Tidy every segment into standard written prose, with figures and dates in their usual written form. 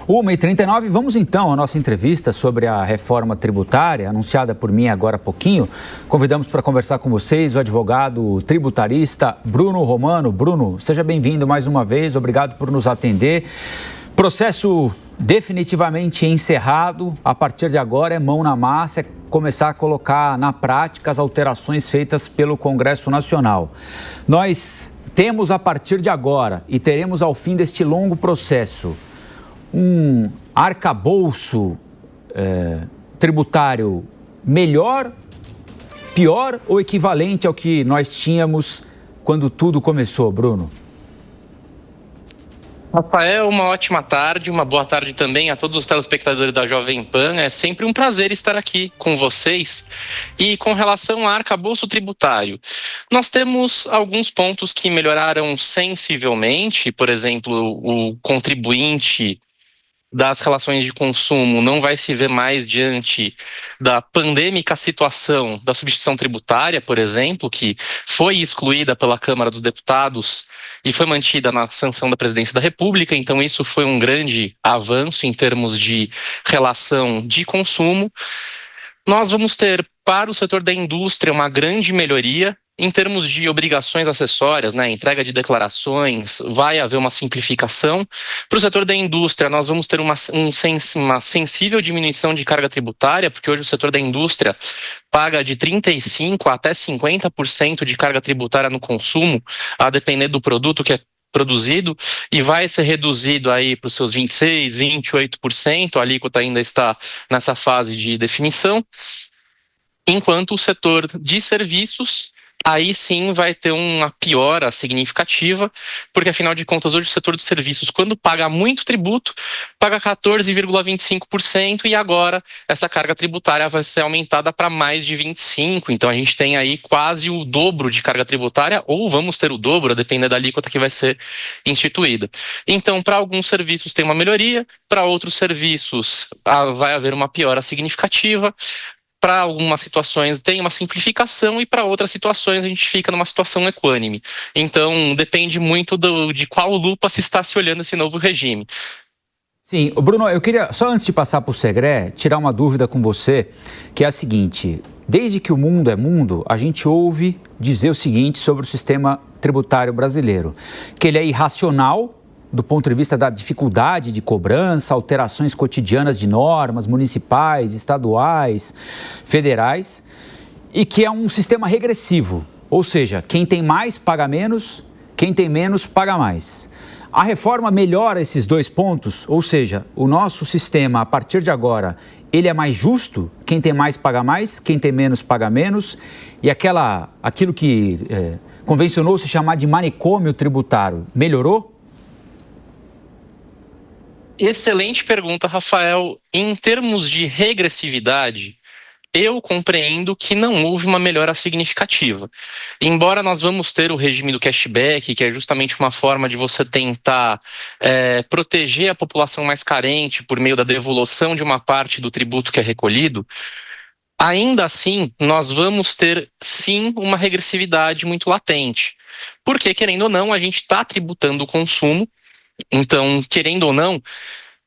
1h39, vamos então à nossa entrevista sobre a reforma tributária, anunciada por mim agora há pouquinho. Convidamos para conversar com vocês o advogado tributarista Bruno Romano. Bruno, seja bem-vindo mais uma vez, obrigado por nos atender. Processo definitivamente encerrado, a partir de agora é mão na massa, é começar a colocar na prática as alterações feitas pelo Congresso Nacional. Nós temos a partir de agora e teremos ao fim deste longo processo um arcabouço tributário melhor, pior ou equivalente ao que nós tínhamos quando tudo começou, Bruno? Rafael, uma ótima tarde, uma boa tarde também a todos os telespectadores da Jovem Pan. É sempre um prazer estar aqui com vocês. E com relação ao arcabouço tributário, nós temos alguns pontos que melhoraram sensivelmente. Por exemplo, o contribuinte das relações de consumo não vai se ver mais diante da pandêmica situação da substituição tributária, por exemplo, que foi excluída pela Câmara dos Deputados e foi mantida na sanção da Presidência da República. Então isso foi um grande avanço em termos de relação de consumo. Nós vamos ter para o setor da indústria uma grande melhoria. Em termos de obrigações acessórias, entrega de declarações, vai haver uma simplificação. Para o setor da indústria, nós vamos ter uma sensível diminuição de carga tributária, porque hoje o setor da indústria paga de 35% até 50% de carga tributária no consumo, a depender do produto que é produzido, e vai ser reduzido aí para os seus 26%, 28%, a alíquota ainda está nessa fase de definição, enquanto o setor de serviços aí sim vai ter uma piora significativa, porque afinal de contas hoje o setor de serviços, quando paga muito tributo, paga 14,25% e agora essa carga tributária vai ser aumentada para mais de 25%. Então a gente tem aí quase o dobro de carga tributária, ou vamos ter o dobro, a depender da alíquota que vai ser instituída. Então para alguns serviços tem uma melhoria, para outros serviços vai haver uma piora significativa. Para algumas situações tem uma simplificação e para outras situações a gente fica numa situação equânime. Então depende muito de qual lupa se está se olhando esse novo regime. Sim, Bruno, eu queria, só antes de passar para o Segré, tirar uma dúvida com você, que é a seguinte: desde que o mundo é mundo, a gente ouve dizer o seguinte sobre o sistema tributário brasileiro, que ele é irracional, do ponto de vista da dificuldade de cobrança, alterações cotidianas de normas municipais, estaduais, federais, e que é um sistema regressivo, ou seja, quem tem mais paga menos, quem tem menos paga mais. A reforma melhora esses dois pontos, ou seja, o nosso sistema, a partir de agora, ele é mais justo, quem tem mais paga mais, quem tem menos paga menos, e aquilo que convencionou se chamar de manicômio tributário, melhorou? Excelente pergunta, Rafael. Em termos de regressividade, eu compreendo que não houve uma melhora significativa. Embora nós vamos ter o regime do cashback, que é justamente uma forma de você tentar proteger a população mais carente por meio da devolução de uma parte do tributo que é recolhido, ainda assim nós vamos ter sim uma regressividade muito latente. Porque, querendo ou não, a gente está tributando o consumo. Então, querendo ou não,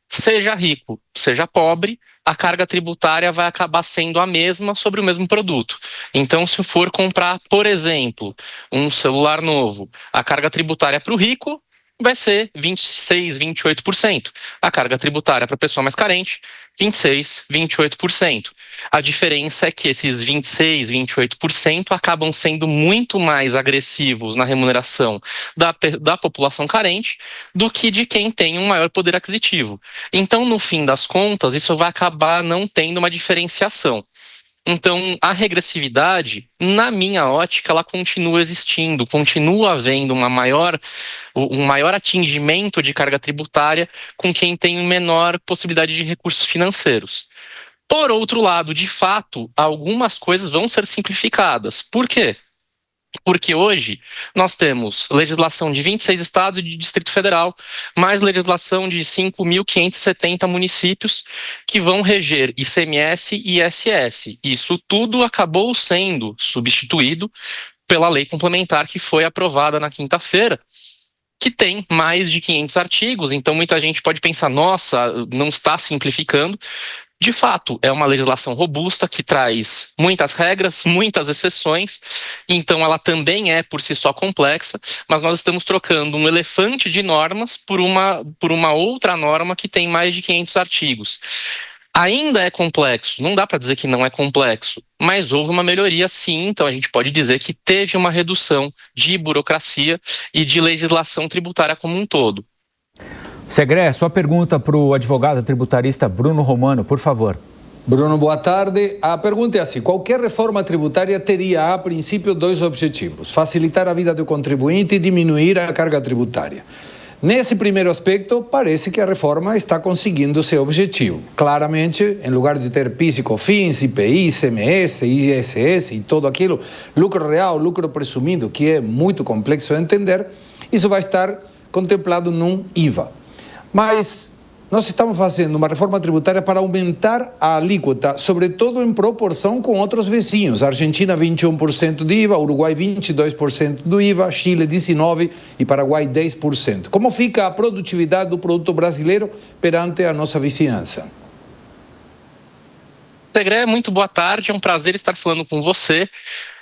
seja rico, seja pobre, a carga tributária vai acabar sendo a mesma sobre o mesmo produto. Então, se for comprar, por exemplo, um celular novo, a carga tributária para o rico vai ser 26%, 28%. A carga tributária para a pessoa mais carente, 26%, 28%. A diferença é que esses 26%, 28% acabam sendo muito mais agressivos na remuneração da população carente do que de quem tem um maior poder aquisitivo. Então, no fim das contas, isso vai acabar não tendo uma diferenciação. Então, a regressividade, na minha ótica, ela continua existindo, continua havendo um maior atingimento de carga tributária com quem tem menor possibilidade de recursos financeiros. Por outro lado, de fato, algumas coisas vão ser simplificadas. Por quê? Porque hoje nós temos legislação de 26 estados e de Distrito Federal, mais legislação de 5.570 municípios que vão reger ICMS e ISS. Isso tudo acabou sendo substituído pela lei complementar que foi aprovada na quinta-feira que tem mais de 500 artigos, então muita gente pode pensar, nossa, não está simplificando. De fato, é uma legislação robusta que traz muitas regras, muitas exceções, então ela também é por si só complexa, mas nós estamos trocando um elefante de normas por uma outra norma que tem mais de 500 artigos. Ainda é complexo, não dá para dizer que não é complexo, mas houve uma melhoria sim, então a gente pode dizer que teve uma redução de burocracia e de legislação tributária como um todo. Segré, sua pergunta para o advogado tributarista Bruno Romano, por favor. Bruno, boa tarde. A pergunta é assim: qualquer reforma tributária teria, a princípio, dois objetivos: facilitar a vida do contribuinte e diminuir a carga tributária. Nesse primeiro aspecto, parece que a reforma está conseguindo seu objetivo. Claramente, em lugar de ter PIS e COFINS, IPI, ICMS, ISS e tudo aquilo, lucro real, lucro presumido, que é muito complexo de entender, isso vai estar contemplado num IVA. Mas nós estamos fazendo uma reforma tributária para aumentar a alíquota, sobretudo em proporção com outros vizinhos. Argentina, 21% de IVA, Uruguai, 22% do IVA, Chile, 19% e Paraguai, 10%. Como fica a produtividade do produto brasileiro perante a nossa vizinhança? Segré, muito boa tarde, é um prazer estar falando com você.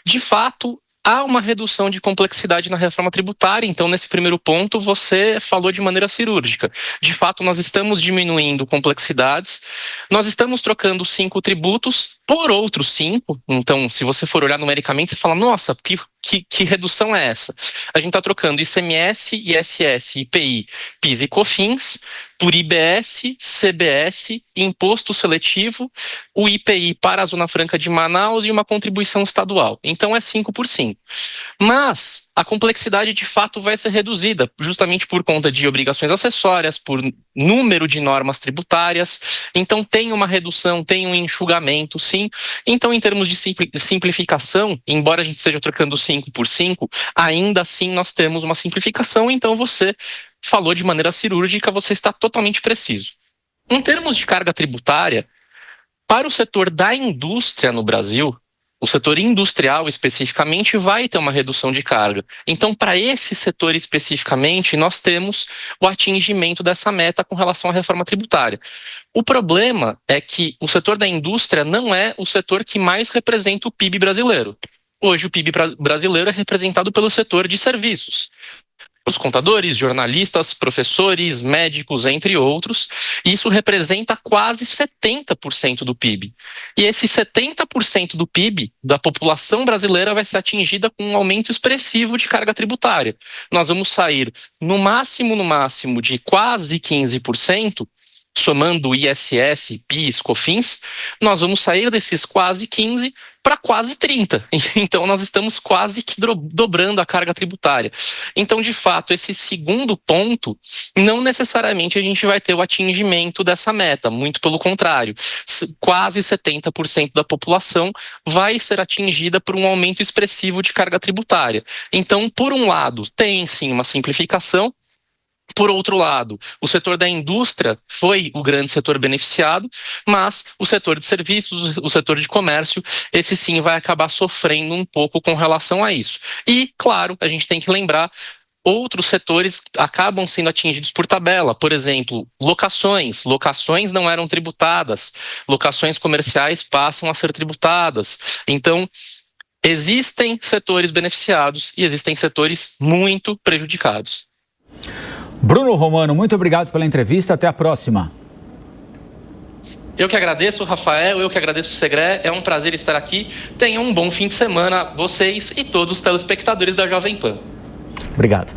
De fato, há uma redução de complexidade na reforma tributária, então nesse primeiro ponto você falou de maneira cirúrgica. De fato, nós estamos diminuindo complexidades, nós estamos trocando 5 tributos por outros 5, então se você for olhar numericamente, você fala, nossa, que redução é essa? A gente está trocando ICMS, ISS, IPI, PIS e COFINS por IBS, CBS, Imposto Seletivo, o IPI para a Zona Franca de Manaus e uma contribuição estadual. Então é 5 por 5. Mas a complexidade de fato vai ser reduzida, justamente por conta de obrigações acessórias, por número de normas tributárias. Então tem uma redução, tem um enxugamento, sim. Então, em termos de simplificação, embora a gente esteja trocando 5 por 5, ainda assim nós temos uma simplificação, então você falou de maneira cirúrgica, você está totalmente preciso. Em termos de carga tributária, para o setor da indústria no Brasil, o setor industrial especificamente vai ter uma redução de carga. Então, para esse setor especificamente, nós temos o atingimento dessa meta com relação à reforma tributária. O problema é que o setor da indústria não é o setor que mais representa o PIB brasileiro. Hoje, o PIB brasileiro é representado pelo setor de serviços. Os contadores, jornalistas, professores, médicos, entre outros, isso representa quase 70% do PIB. E esse 70% do PIB da população brasileira vai ser atingida com um aumento expressivo de carga tributária. Nós vamos sair, no máximo, de quase 15%, somando ISS, PIS, COFINS, nós vamos sair desses quase 15% para quase 30%. Então, nós estamos quase que dobrando a carga tributária. Então, de fato, esse segundo ponto, não necessariamente a gente vai ter o atingimento dessa meta, muito pelo contrário. Quase 70% da população vai ser atingida por um aumento expressivo de carga tributária. Então, por um lado, tem sim uma simplificação. Por outro lado, o setor da indústria foi o grande setor beneficiado, mas o setor de serviços, o setor de comércio, esse sim vai acabar sofrendo um pouco com relação a isso. E, claro, a gente tem que lembrar, outros setores acabam sendo atingidos por tabela. Por exemplo, locações. Locações não eram tributadas. Locações comerciais passam a ser tributadas. Então, existem setores beneficiados e existem setores muito prejudicados. Bruno Romano, muito obrigado pela entrevista. Até a próxima. Eu que agradeço, Rafael. Eu que agradeço, Segré. É um prazer estar aqui. Tenham um bom fim de semana, vocês e todos os telespectadores da Jovem Pan. Obrigado.